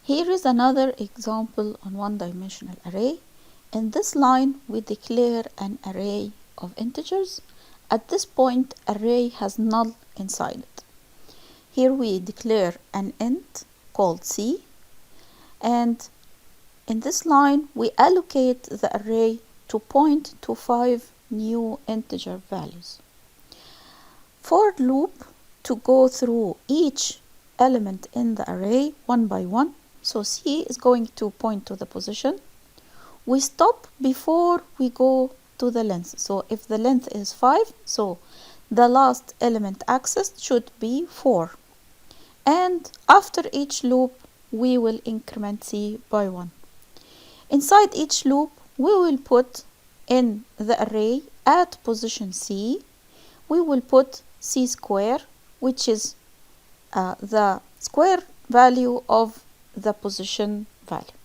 Here is another example on one-dimensional array. In this line, we declare an array of integers. At this point, array has null inside it. Here we declare an int called C, and in this line, we allocate the array to point to 5 new integer values. For loop to go through each element in the array one by one. So C is going to point to the position. We stop before we go to the length. So if the length is 5, so the last element accessed should be 4. And after each loop, we will increment C by 1. Inside each loop, we will put in the array at position C, we will put C square, which is the square value of the position value.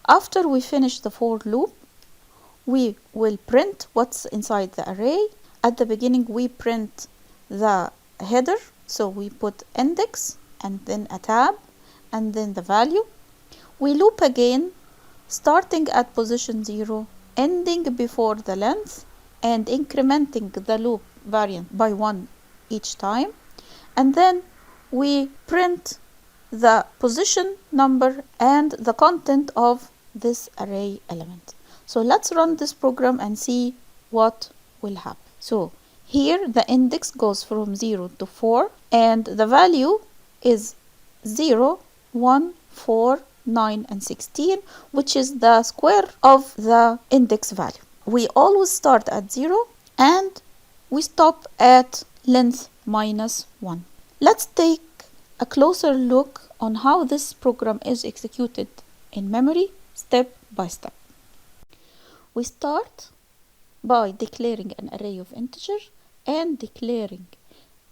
After we finish the for loop, we will print what's inside the array. At the beginning, we print the header, so we put index and then a tab and then the value. We loop again, starting at position 0, ending before the length, and incrementing the loop variant by 1 each time. And then we print the position number and the content of this array element. So let's run this program and see what will happen. So here the index goes from 0 to 4 and the value is 0, 1, 4, 9 and 16, which is the square of the index value. We always start at 0 and we stop at length minus 1. Let's take a closer look on how this program is executed in memory step by step. We start by declaring an array of integers and declaring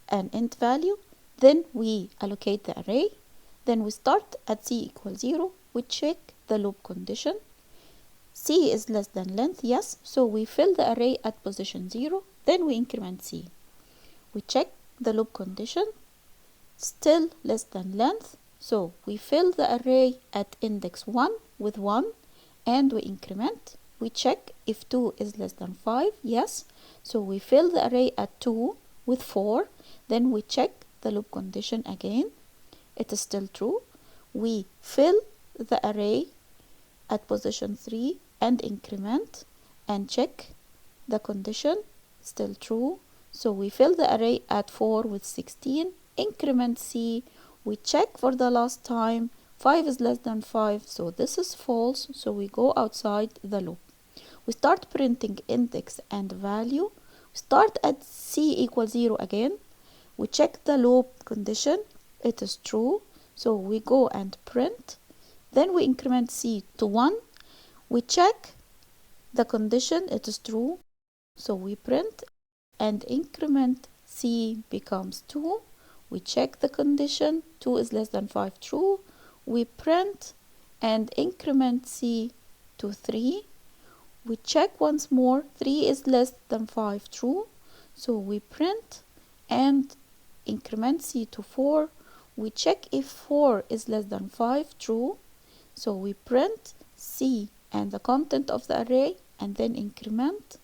an int value. Then we allocate the array. Then we start at C equals 0. We check the loop condition. C is less than length, yes, so we fill the array at position 0. Then we increment C. We check the loop condition, still less than length, so we fill the array at index 1 with 1 and we increment. We check if 2 is less than 5, yes, so we fill the array at 2 with 4. Then we check the loop condition again, it is still true. We fill the array at position 3 and increment and check the condition, still true. So we fill the array at 4 with 16, increment C, we check for the last time, 5 is less than 5, so this is false, so we go outside the loop. We start printing index and value. We start at C equals 0 again. We check the loop condition, it is true, so we go and print. Then we increment C to 1. We check the condition, it is true, so we print and increment C becomes 2. We check the condition, 2 is less than 5, true. We print and increment C to 3. We check once more, 3 is less than 5, true. So we print and increment C to 4. We check if 4 is less than 5, true. So we print C and the content of the array and then increment.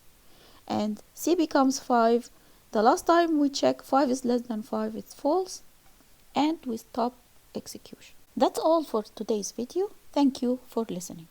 And C becomes 5. The last time we check 5 is less than 5, it's false. And we stop execution. That's all for today's video. Thank you for listening.